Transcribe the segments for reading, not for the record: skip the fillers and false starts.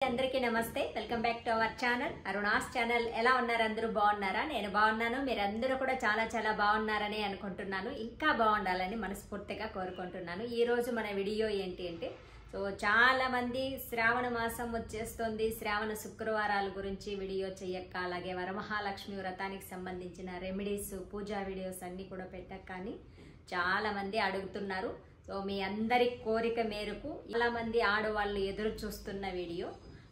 అందరికీ నమస్తే welcome back to our channel Aruna's channel. ఎలా ఉన్నారు? అందరూ బాగున్నారా? నేను బాగున్నాను. మీరందరూ కూడా చాలా బాగున్నారని అనుకుంటున్నాను. ఇంకా బాగుండాలని మనస్ఫూర్తిగా కోరుకుంటున్నాను. ఈ రోజు మన వీడియో ఏంటి అంటే చాలా మంది శ్రావణ మాసం వచ్చేస్తుంది, శ్రావణ శుక్రవారాల గురించి వీడియో చేయక్క, అలాగే వరమహాలక్ష్మి వ్రతానికి సంబంధించిన రెమెడీస్, పూజా వీడియోస్ అన్ని కూడా పెట్టక్క అని చాలా మంది అడుగుతున్నారు. మీ అందరి కోరిక మేరకు చాలా మంది ఆడవాళ్ళు ఎదురు చూస్తున్న వీడియో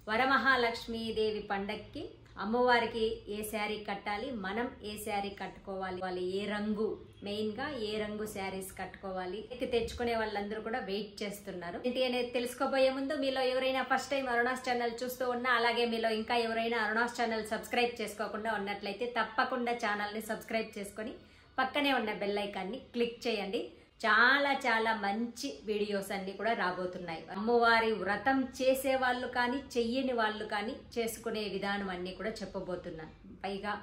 వరమహాలక్ష్మీదేవి పండక్కి అమ్మవారికి ఏ శారీ కట్టాలి, మనం ఏ శారీ కట్టుకోవాలి, వాళ్ళు ఏ రంగు, మెయిన్ గా ఏ రంగు శారీస్ కట్టుకోవాలి తెచ్చుకునే వాళ్ళందరూ కూడా వెయిట్ చేస్తున్నారు. ఏంటి అనేది తెలుసుకోబోయే ముందు మీలో ఎవరైనా ఫస్ట్ టైం అరుణాస్ ఛానల్ చూస్తూ ఉన్నా, అలాగే మీలో ఇంకా ఎవరైనా అరుణాస్ ఛానల్ సబ్స్క్రైబ్ చేసుకోకుండా ఉన్నట్లయితే తప్పకుండా ఛానల్ ని సబ్స్క్రైబ్ చేసుకొని పక్కనే ఉన్న బెల్ ఐకాన్ ని క్లిక్ చేయండి. చాలా మంచి వీడియోస్ అన్ని కూడా రాబోతున్నాయి. అమ్మవారి వ్రతం చేసే వాళ్ళు కానీ చెయ్యని వాళ్ళు కానీ చేసుకునే విధానం అన్ని కూడా చెప్పబోతున్నాను. పైగా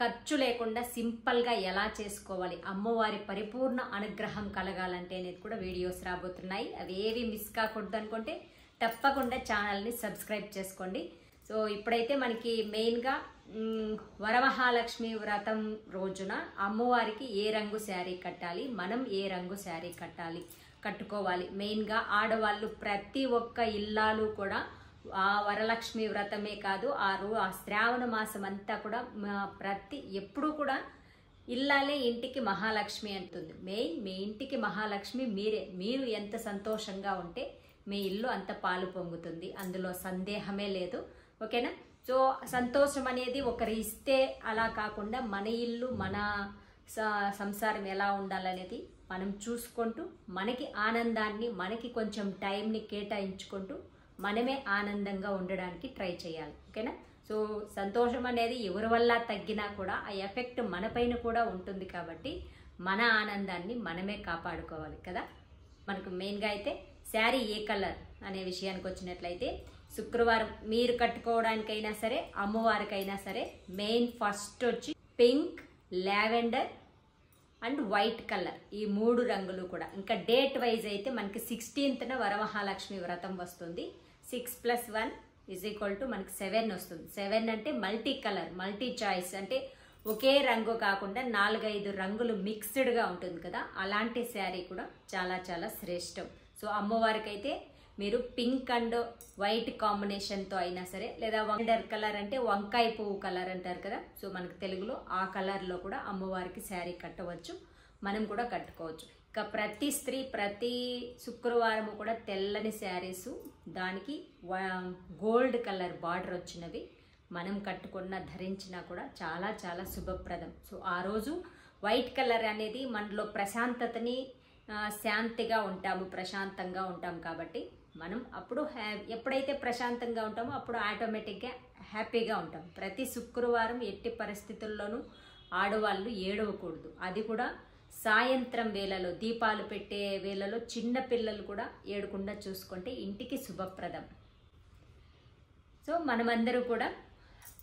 ఖర్చు లేకుండా సింపుల్ గా ఎలా చేసుకోవాలి, అమ్మవారి పరిపూర్ణ అనుగ్రహం కలగాలంటే అనేది కూడా వీడియోస్ రాబోతున్నాయి. అవి ఏవి మిస్ కాకూడదు అనుకుంటే తప్పకుండా ఛానల్ ని సబ్స్క్రైబ్ చేసుకోండి. ఇప్పుడైతే మనకి మెయిన్ గా వరమహాలక్ష్మి వ్రతం రోజున అమ్మవారికి ఏ రంగు శారీ కట్టాలి, మనం ఏ రంగు శారీ కట్టుకోవాలి. మెయిన్ గా ఆడవాళ్ళు ప్రతి ఒక్క ఇల్లాలు కూడా ఆ వరలక్ష్మి వ్రతమే కాదు, ఆ శ్రావణ మాసం అంతా కూడా ఎప్పుడు కూడా ఇల్లాలే ఇంటికి మహాలక్ష్మి అంటుంది. మెయిన్ మీ ఇంటికి మహాలక్ష్మి మీరే. మీరు ఎంత సంతోషంగా ఉంటే మీ ఇల్లు అంత పాలు పొంగుతుంది, అందులో సందేహమే లేదు. ఓకేనా? సంతోషం అనేది ఒకరు ఇస్తే అలా కాకుండా మన ఇల్లు, మన సంసారం ఎలా ఉండాలనేది మనం చూసుకుంటూ మనకి ఆనందాన్ని, మనకి కొంచెం టైంని కేటాయించుకుంటూ మనమే ఆనందంగా ఉండడానికి ట్రై చేయాలి. ఓకేనా? సంతోషం అనేది ఎవరి వల్ల తగ్గినా కూడా ఆ ఎఫెక్ట్ మన పైన కూడా ఉంటుంది. కాబట్టి మన ఆనందాన్ని మనమే కాపాడుకోవాలి కదా. మనకు మెయిన్గా అయితే శారీ ఏ కలర్ అనే విషయానికి వచ్చినట్లయితే శుక్రవారం మీరు కట్టుకోవడానికైనా సరే, అమ్మవారికైనా సరే మెయిన్ ఫస్ట్ వచ్చి pink, lavender and white colour, ఈ మూడు రంగులు కూడా. ఇంకా డేట్ వైజ్ అయితే మనకి 16th వరమహాలక్ష్మి వ్రతం వస్తుంది. 6+1 = మనకి 7 వస్తుంది. 7 అంటే మల్టీ కలర్, మల్టీ చాయిస్, అంటే ఒకే రంగు కాకుండా 4-5 రంగులు మిక్స్డ్గా ఉంటుంది కదా, అలాంటి శారీ కూడా చాలా శ్రేష్టం. అమ్మవారికి అయితే మీరు పింక్ అండ్ వైట్ కాంబినేషన్తో అయినా సరే, లేదా వండర్ కలర్ అంటే వంకాయ పువ్వు కలర్ అంటారు కదా, మనకు తెలుగులో ఆ కలర్లో కూడా అమ్మవారికి శారీ కట్టవచ్చు, మనం కూడా కట్టుకోవచ్చు. ఇక ప్రతి స్త్రీ ప్రతి శుక్రవారం కూడా తెల్లని శారీస్, దానికి గోల్డ్ కలర్ బార్డర్ వచ్చినవి మనం కట్టుకున్న ధరించినా కూడా చాలా శుభప్రదం. ఆ రోజు వైట్ కలర్ అనేది మనలో ప్రశాంతతని, శాంతిగా ఉంటాము, ప్రశాంతంగా ఉంటాం. కాబట్టి మనం అప్పుడు ఎప్పుడైతే ప్రశాంతంగా ఉంటామో అప్పుడు ఆటోమేటిక్గా హ్యాపీగా ఉంటాం. ప్రతి శుక్రవారం ఎట్టి పరిస్థితుల్లోనూ ఆడవాళ్ళు ఏడవకూడదు. అది కూడా సాయంత్రం వేళలో, దీపాలు పెట్టే వేళలో చిన్న పిల్లలు కూడా ఏడకుండా చూసుకుంటే ఇంటికి శుభప్రదం. మనమందరూ కూడా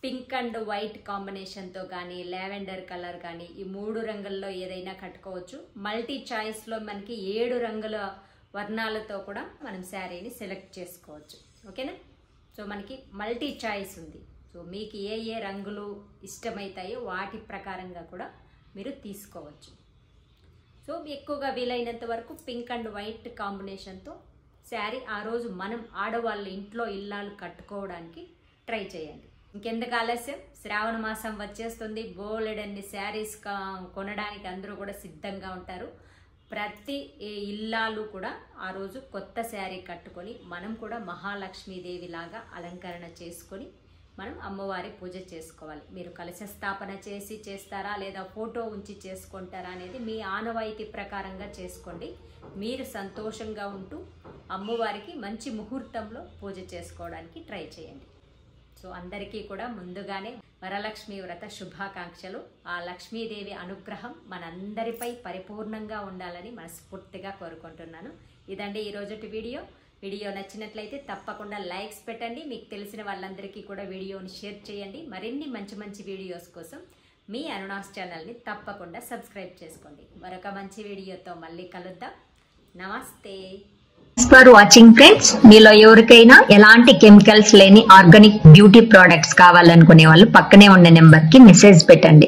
పింక్ అండ్ వైట్ కాంబినేషన్తో కానీ, లావెండర్ కలర్ కానీ, ఈ 3 రంగుల్లో ఏదైనా కట్టుకోవచ్చు. మల్టీ చాయిస్లో మనకి 7 రంగుల వర్ణాలతో కూడా మనం శారీని సెలెక్ట్ చేసుకోవచ్చు. ఓకేనా? మనకి మల్టీ చాయిస్ ఉంది. మీకు ఏ రంగులు ఇష్టమవుతాయో వాటి ప్రకారంగా కూడా మీరు తీసుకోవచ్చు. ఎక్కువగా వీలైనంత వరకు పింక్ అండ్ వైట్ కాంబినేషన్తో శారీ ఆ రోజు మనం ఆడవాళ్ళు ఇంట్లో ఇల్లాలు కట్టుకోవడానికి ట్రై చేయండి. ఇంకెందుకు ఆలస్యం, శ్రావణ మాసం వచ్చేస్తుంది. బోలెడన్ని శారీస్ కొనడానికి అందరూ కూడా సిద్ధంగా ఉంటారు. ప్రతి ఇల్లాలు కూడా ఆ రోజు కొత్త శారీ కట్టుకొని మనం కూడా మహాలక్ష్మీదేవి లాగా అలంకరణ చేసుకొని మనం అమ్మవారి పూజ చేసుకోవాలి. మీరు కలశ స్థాపన చేస్తారా, లేదా ఫోటో ఉంచి చేసుకుంటారా అనేది మీ ఆనవాయితీ ప్రకారంగా చేసుకోండి. మీరు సంతోషంగా ఉంటూ అమ్మవారికి మంచి ముహూర్తంలో పూజ చేసుకోవడానికి ట్రై చేయండి. అందరికీ కూడా ముందుగానే వరలక్ష్మి వ్రత శుభాకాంక్షలు. ఆ లక్ష్మీదేవి అనుగ్రహం మనందరిపై పరిపూర్ణంగా ఉండాలని మనస్ఫూర్తిగా కోరుకుంటున్నాను. ఇదండి ఈరోజుటి వీడియో నచ్చినట్లయితే తప్పకుండా లైక్స్ పెట్టండి. మీకు తెలిసిన వాళ్ళందరికీ కూడా వీడియోని షేర్ చేయండి. మరిన్ని మంచి వీడియోస్ కోసం మీ అరుణాస్ ఛానల్ని తప్పకుండా సబ్స్క్రైబ్ చేసుకోండి. మరొక మంచి వీడియోతో మళ్ళీ కలుద్దాం. నమస్తే. For watching friends. మీలో ఎవరికైనా ఎలాంటి కెమికల్స్ లేని ఆర్గానిక్ బ్యూటీ ప్రొడక్ట్స్ కావాలనుకునే వాళ్ళు పక్కనే ఉన్న నెంబర్ కి మెసేజ్ పెట్టండి.